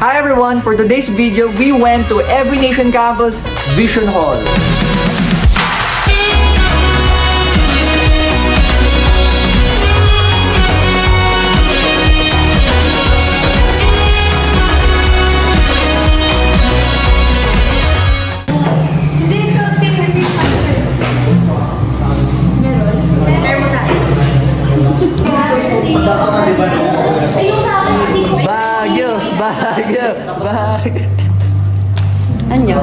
Hi everyone! For today's video, we went to Every Nation Campus Vision Hall. Bagyo! Anyo?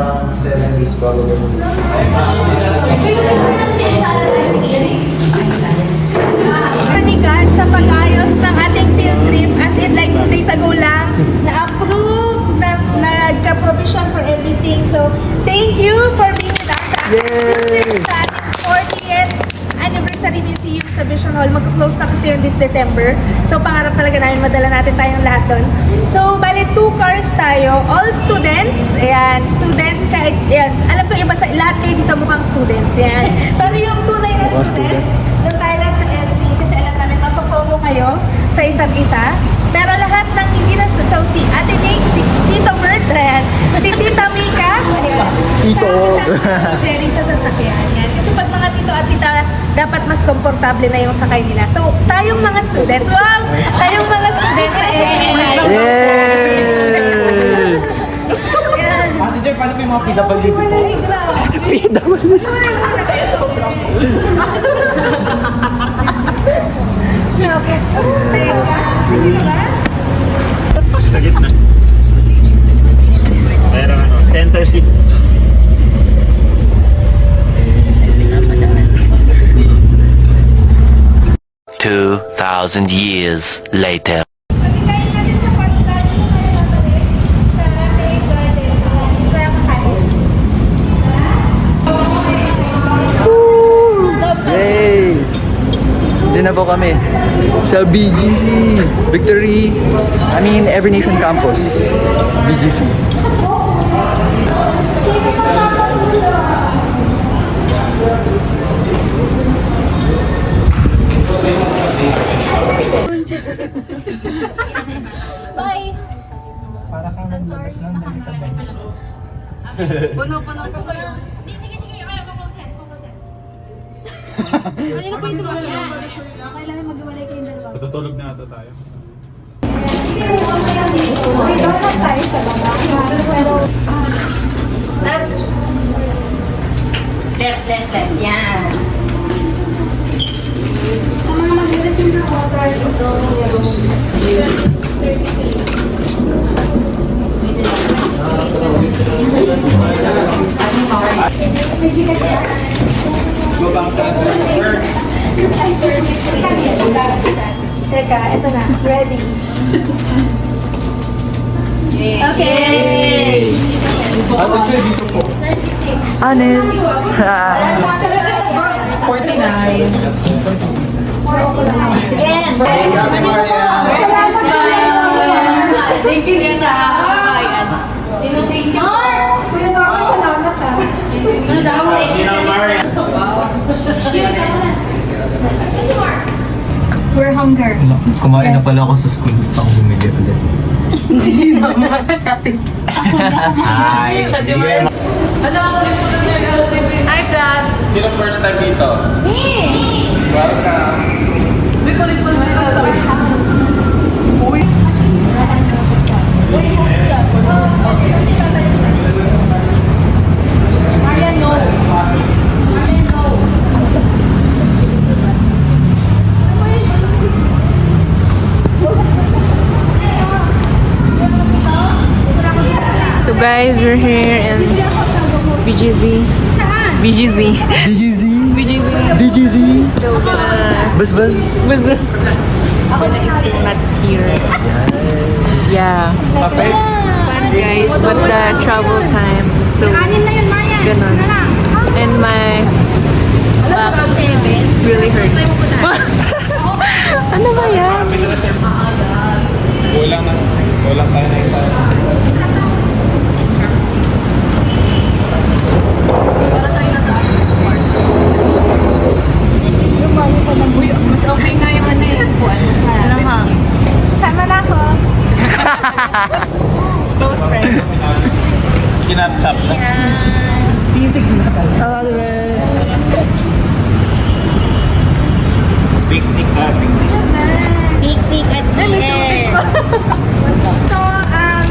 Panikan sa pag-ayos ng ating field trip, as in like 2 days ago lang, na-approve, nagka-provision for everything. So, thank you for being with us sa ating 40th Anniversary Museum sa Vision Hall. Magka-close na kasi yun this December. So, pangarap talaga namin madala natin tayong lahat doon. So, bali 2 cars tayo. All students. Ayan, students kahit, ayan. Alam ko iba sa lahat kayo dito mukhang students. Ayan. Pero yung tunay na students, doon tayo lang sa LT kasi alam namin mapapromo kayo sa isa't isa. Pero lahat ng hindi na so si Ate Nick, si Tito Bert, ayan. Si Tita Mika, ayan. Tito. Si Jerry sa sasakyan. Yan. Kasi pag mga tito at tita, dapat mas komportable na yung sakay nila. So, tayong mga students, wow! Tayong mga students sa LT. Ate Joy, paano pa yung mga PWD po? PWD? Okay. Sa gitna. Pero center seat. $2,000 years later. Yay! Diyan na po kami sa BGC Every Nation Campus BGC. Bye! Para kang naglabas lang dahil sa bench. Puno-puno ko sa'yo. Sige, kaya ko close yan. Kanina po yung tumakyan. Kailangan mag-iwalay kayong dalawa. Tutulog na ata tayo. Left. Yan. Sa mga mag-iwalay na water, ito Teka, ito na. Ready. Okay. Ate Joy, dito po. Honest. 49. Again. Thank you, Lita. Thank you. Kuya Mark, salamat ha. Ano daw? We're hunger. Kumain na pala ako sa school. Ako bumili ulit. Hindi naman. Hi! Hello. Hi, Brad. Sino first time dito? Me. Welcome! Uy! Marian, no. So guys, we're here in BGZ. So we're gonna Bus. gonna eat nuts here. Yeah. It's fun guys, but the travel time is so ganon. And my back really hurts. Ano ba yan? Kulang tayo na isa. Mas okay nga yung ano yung upuan. Mas malamang. Sama na ako. Close friend. Kinatap na. Sisig na tayo. Picnic ka, picnic. Picnic at the end. So, ang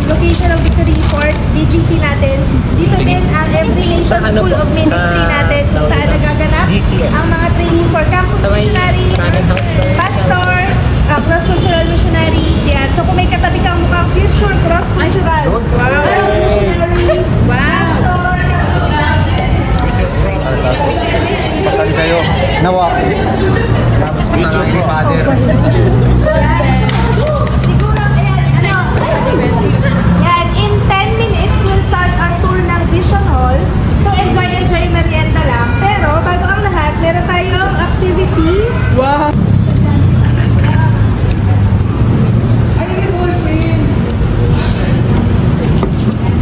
location ng Victory Fort, BGC natin, dito din ang Every Nation School of Ministry natin kung saan nagaganap ang mga training for campus missionaries, pastors, cross-cultural missionaries, yan. So, kung may katabi kang mukhang future cross-cultural, missionary, pastor, Pasal kayo. Nawa. YouTube ni Father. yan, in 10 minutes, we'll start our tour ng Vision Hall. So, enjoy merienda lang. Pero, bago ang lahat, meron tayong activity. Wow.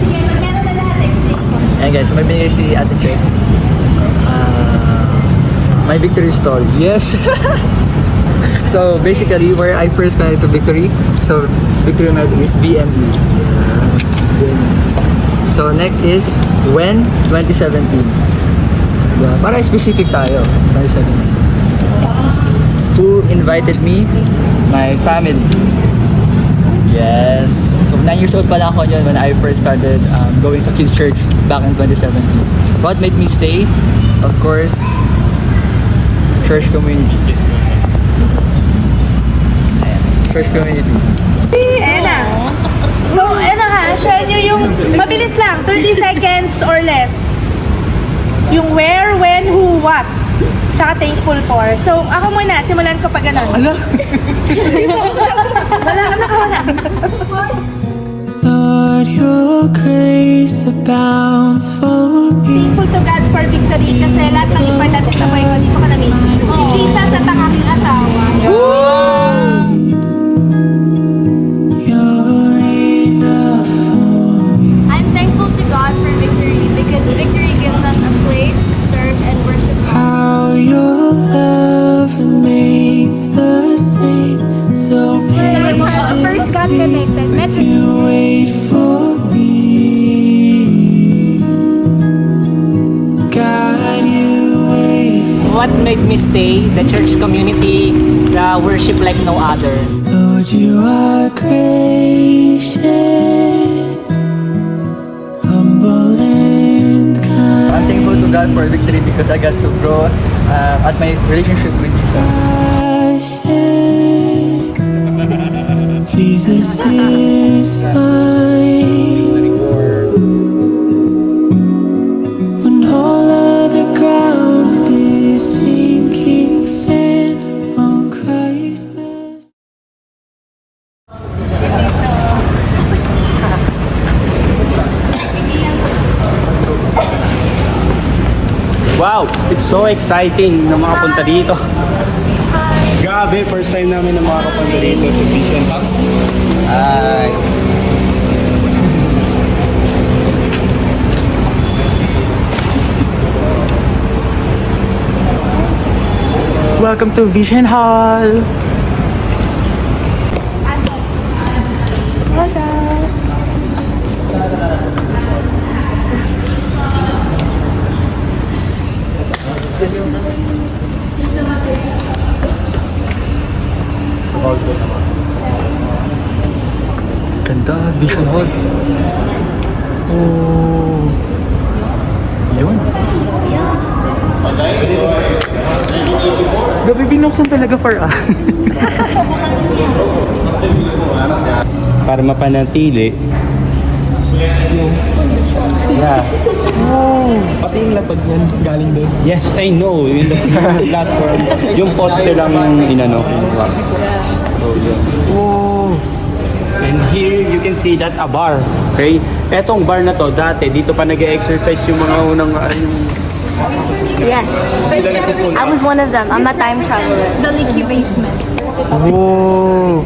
Sige, meron na lahat. Explain. Ayan guys, so may binigay si Ate Che. My victory story. Yes. So basically, where I first connected to Victory, so Victory Med is BME. So next is when 2017. Yeah, para specific tayo, 2017. Who invited me? My family. Yes. So 9 years old pa lang ako yun when I first started going sa kids church back in 2017. What made me stay? Of course, church community. Ayan, church community. Ayan na. So, ano ha, share nyo yung, mabilis lang, 30 seconds or less. Yung where, when, who, what. Tsaka thankful for. So, ako muna, simulan ko pag ganun. Ala! Wala ka nakawala. Lord, your grace abounds for me. Thankful to God for victory kasi lahat ng importante sa buhay ko, di ko ka na-miss. Si Jesus at ang aking asawa. You're enough for me. I'm thankful to God for victory because victory gives us a place to serve and worship God. How your love remains the same. So patient, First got connected. Met you wait for me. God, you wait for What made me stay? The church community, the worship like no other. Lord, you are gracious, humble and kind. I'm thankful to God for Victory because I got to grow at my relationship with Jesus. Jesus is mine. When all other ground is sinking sand on Christ. Wow! It's so exciting na makapunta dito. Grabe, first time namin na makapunta dito sa Vision Hub. Ay. Welcome to Vision Hall! Ganda, Vision Hall. Oh. Yun. Gabi binuksan talaga for us. Para mapanatili. Yeah. Pati yung lapag niyan, galing doon. Yes, I know. In the platform. Yung poster lang yung inano. Oh. And here you can see that a bar. Okay? Etong bar na to, dati dito pa nag-exercise yung mga unang Yes. sila nagpupunta. I was one of them. I'm a time traveler. The leaky basement. Oh.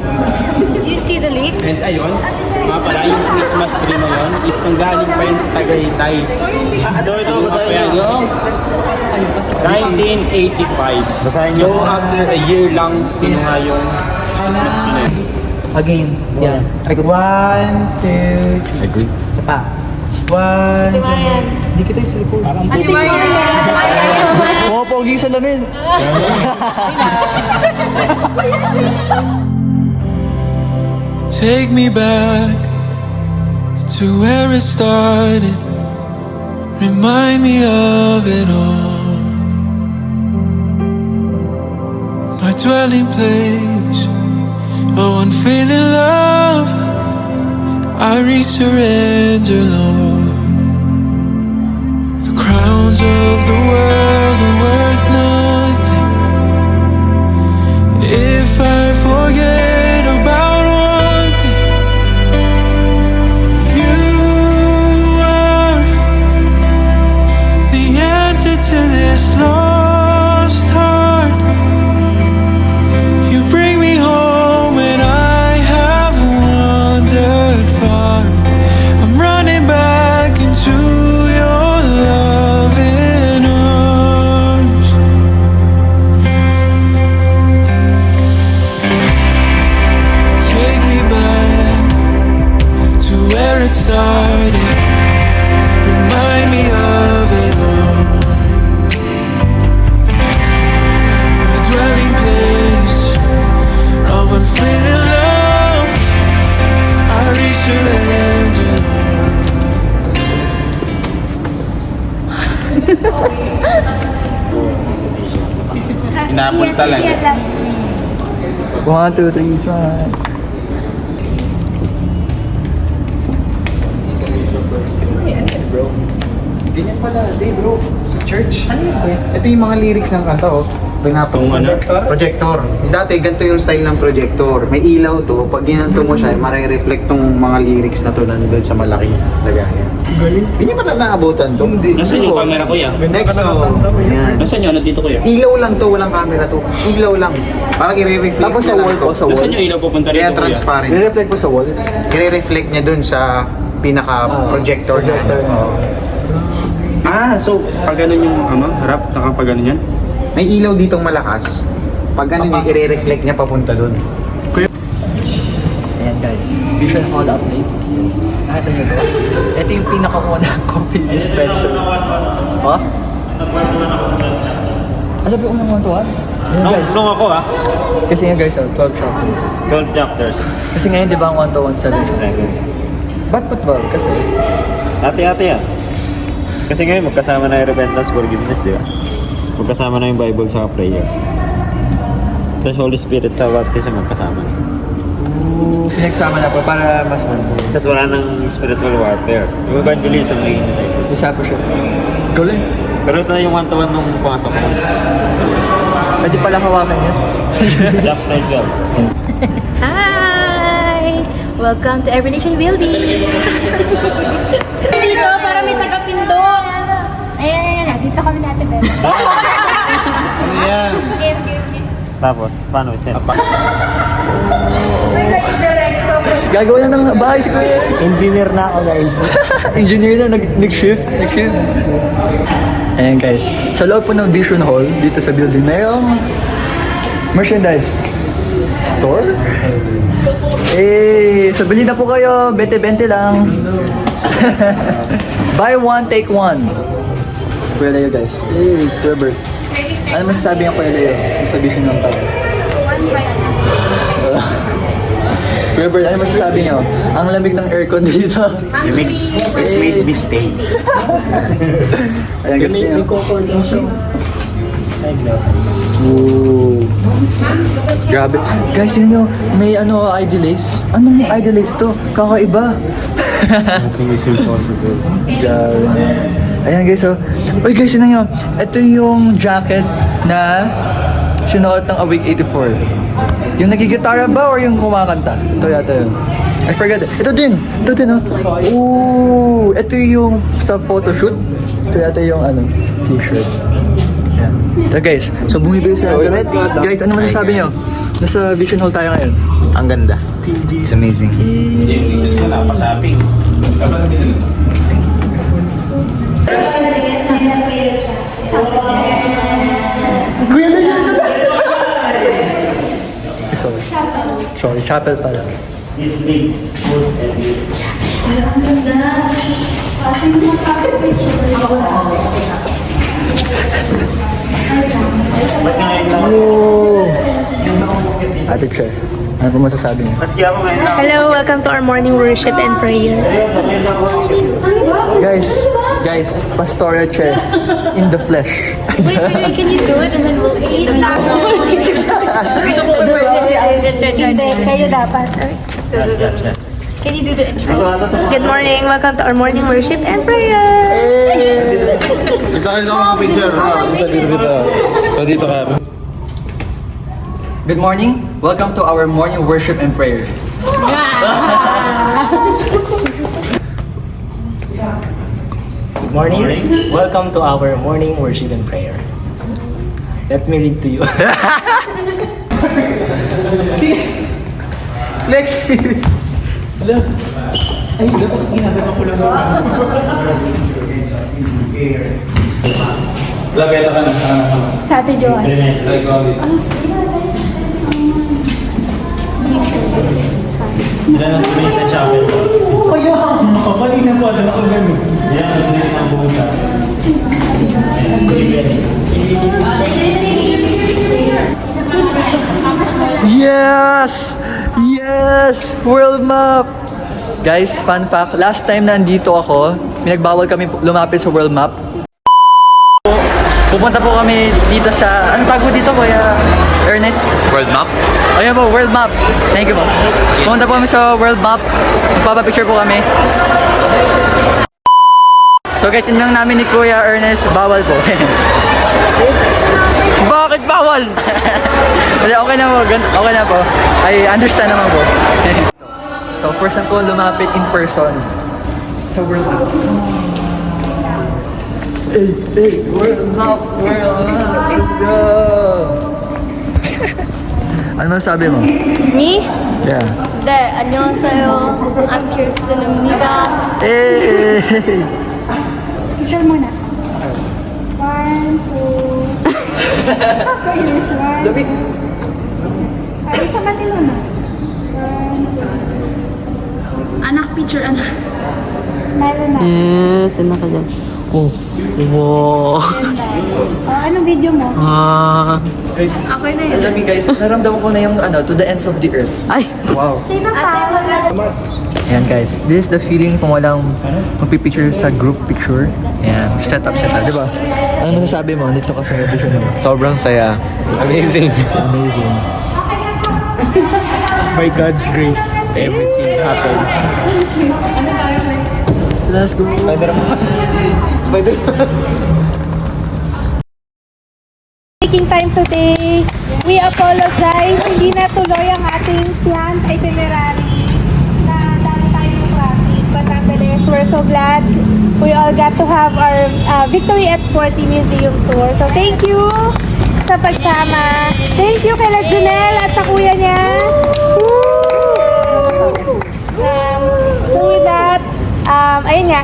You see the leaks? And ayun, nga pala yung Christmas tree na yun, if nanggaling pa yun sa Tagaytay. Ito, basahin nyo. 1985. So after a year lang, kinuha yung Christmas tree na yun. Again. Yeah. One, two, Agree. isa pa. One, two. Hindi kita yung silipon. Oo, pogi sa lamin. Take me back to where it started. Remind me of it all. My dwelling place. Oh, unfailing love. I resurrender, Lord. The crowns of the world are worth nothing if I forget about one thing. You are the answer to this lost heart. You bring me home when I have wandered far. I'm running back into your loving arms. Take me back to where it started. Remind me of it all. My dwelling place of unfailing love. I resurrender. Inapos talaga. 1, 2, 3, smile. Ganyan pala, bro. Sa church. Ano yun, kuya? Ito yung mga lyrics ng kanta, oh. Projector. Dati, ganito yung style ng projector. May ilaw to. Pag ginanto mo siya, marireflect tong mga lyrics na to nandun sa malaking lagayan. Galing. Hindi niya pa na naabutan to. Hindi. Nasaan yung camera, kuya? Next, yan. Nasaan yun? Nandito, kuya? Ilaw lang to, walang camera to. Ilaw lang. Parang i-reflect Tapos sa niya lang wall to. po, sa wall. Nasaan yung ilaw pupunta Kaya rito, kuya? transparent. Re-reflect po sa wall. I-reflect niya dun sa pinaka-projector. Projector. Ah, so, pag ganun yung harap, nakapag ganun yan? May ilaw ditong malakas. Pag ganun yung i-reflect niya papunta dun. Ayan guys, Vision Hall update. Yes. Nakita nyo to? Ito yung pinakaunang coffee dispenser. Ha? Ano ba yung unang one-to-one? Ayan guys. Nung ako Kasi nga guys, 12 chapters. 12 chapters. Kasi ngayon di ba ang 1-to-1 7 chapters? Ba't pa 12? Kasi Ate-ate yan. Kasi ngayon magkasama na yung repentance, forgiveness, di ba? Magkasama na yung Bible sa prayer. Tapos Holy Spirit sa baptism magkasama na. pinagsama na po para mas Tapos wala nang spiritual warfare. Yung evangelism naging isa ito. discipleship. Galing. Pero ito na yung one-to-one nung pumasok ko. Pwede pala hawakan yan. Chapter 12. Hi! Welcome to Every Nation Building! Dito, para may tagapindot. Ayan. Dito kami natin. Ano yan? Game. Tapos, paano i-set? Gagawa na ng bahay si Kuya. Engineer na ako, guys. Engineer na, nag-shift. Ayan guys, sa loob po ng Vision Hall, dito sa building, mayroong merchandise store. Eh, so bilhin na po kayo, 20-20 lang. Buy one, take one. Si Kuya Leo guys. Eh, Kuya Bert. Ano masasabi ng Kuya Leo sa Vision ng tao? Kuya Bert, ano masasabi niyo? Ang lamig ng aircon dito. It made me stay. Ayan guys, May coco lang siya. ooh. Grabe. Guys, yun nyo, may ID lace. Anong ID lace to? Kakaiba. Grabe. Ayan guys, oh. Uy guys, yun nyo. Ito yung jacket na sinuot ng Awake 84. Yung nagigitara ba or yung kumakanta? Ito yata yun. I forgot it. Ito din, oh. Ooh, ito yung sa photoshoot. Ito yata yung t-shirt. Ayan. Ito guys, so bumibili sa internet. Guys, ano masasabi nyo? Nasa Vision Hall tayo ngayon. Ang ganda. It's amazing. Sorry, chapel pala. Oh! Ate Che, ano po masasabi niyo? Hello, welcome to our morning worship and prayer. Guys, Pastora Che, in the flesh. Wait, can you do it and then we'll eat? Hindi, kayo dapat. Can you do the intro? Good morning, welcome to our morning worship and prayer. Good morning, welcome to our morning worship and prayer. Good morning. Welcome to our morning worship and prayer. Let me read to you. Next is... Ate Joanne. Sila nang tuloy na chapels. Sila nang tuloy na buong Yes! Yes! World map! Guys, fun fact, last time na nandito ako, pinagbawal kami lumapit sa world map. Pupunta po kami dito sa, anong tago dito Kuya Ernest? World map? Ayun po, world map. Thank you po. Pupunta po kami sa world map. Magpapapicture po kami. So guys, tinanong namin ni Kuya Ernest, bawal po. Bakit bawal? Okay na po, okay na po. I understand naman po. So first time ko lumapit in person sa world map. Hey, world map, let's go! Ano masabi mo? Me? Yeah. 네, 안녕하세요. I'm Kirsten입니다. Hey! Picture muna. 1, 2. Serious one. David! Ay, sa matino na. 1, 2. Anak, picture anak. Smile na. Yes, ano ka dyan? Oh. Wow. Anong video mo? Ako na yun. Alam niyo guys, naramdaman ko na yung to the ends of the earth. Ay! Wow. Sino Ate, pa? Ayan guys, this is the feeling kung walang magpipicture sa group picture. Ayan, set up siya, di ba? Ano masasabi mo? Dito ka sa vision mo. Sobrang saya. Amazing. Amazing. By God's grace, everything happened. Let's go. Spider-Man. Taking time today, we apologize. Hindi na tuloy ang ating planned itinerary na dami tayong traffic. But nonetheless, we're so glad we all got to have our Victory at 40 Museum Tour. So thank you sa pagsama. Thank you kay Junel at sa kuya niya. So with that, ayun nga,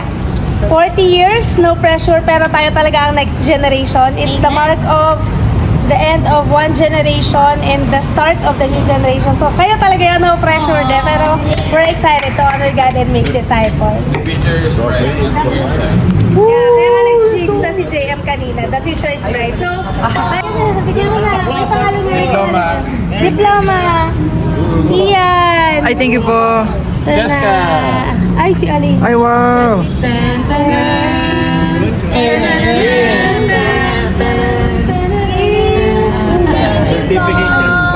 40 years, no pressure, pero tayo talaga ang next generation. It's the mark of the end of one generation and the start of the new generation. So kayo talaga yung no pressure de, pero we're excited to honor God and make disciples. Yeah, kaya nga nag-cheeks na si JM kanina. The future is bright. So, ayun na, bigyan mo na. May pangalan na Diploma. Diploma. Ian. Ay, thank you po. Jessica. Ay, si Ali. Ay, wow.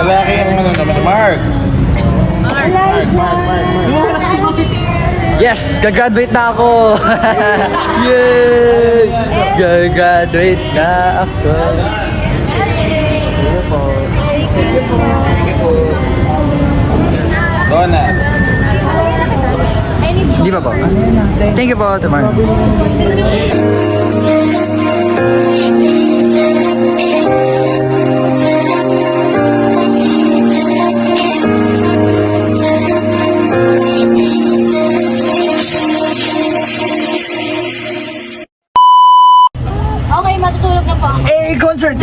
Malaki ang mga naman, Mark. Yes! Gagraduate na ako! Yay! Gagraduate na ako! Donna. Hindi pa po. Thank you po, Tamar. Okay, matutulog na po ako. Hey, concert!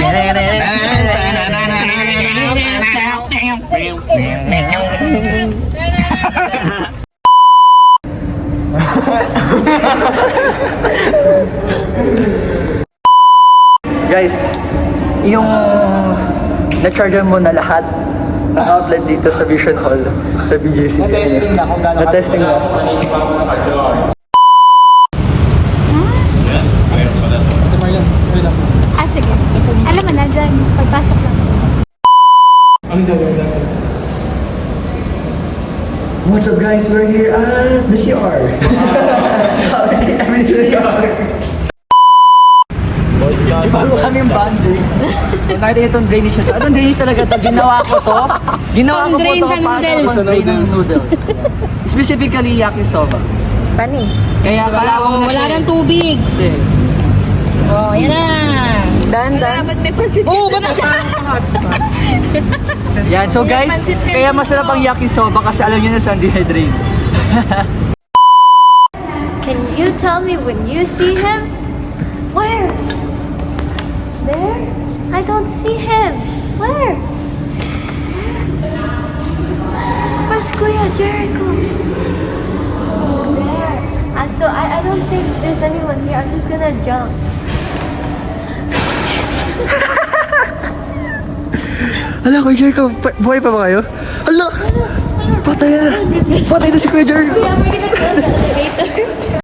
Guys, yung na-charger mo na lahat ng outlet dito sa Vision Hall, sa BGC. Na-testing na kung gaano Na-testing na. Ah, sige. Alam mo na dyan, pagpasok lang. What's up guys? We're here at the CR. Bago kami yung banding. So nakita itong drainage na to. Anong drainage talaga to? Ginawa ko to. Ginawa ko po Pang-drain to sa para noodles. pang-drain ng noodles. Specifically yakisoba. Panis. Kaya kalawang na Wala siya. nang tubig. Kasi, Oh, yan na. Dan. Ba't may pansit Oh, ba't yan. So guys, kaya masarap ang yakisoba kasi alam nyo na saan dehydrate. Can you tell me when you see him? Where? There? I don't see him. Where? Where's Kuya Jericho? There. So I don't think there's anyone here. I'm just gonna jump. Hala, Kuya Jericho, buhay pa ba kayo? Hala! Patay na! Patay na si Kuya Jericho! Kuya, we're gonna close the elevator.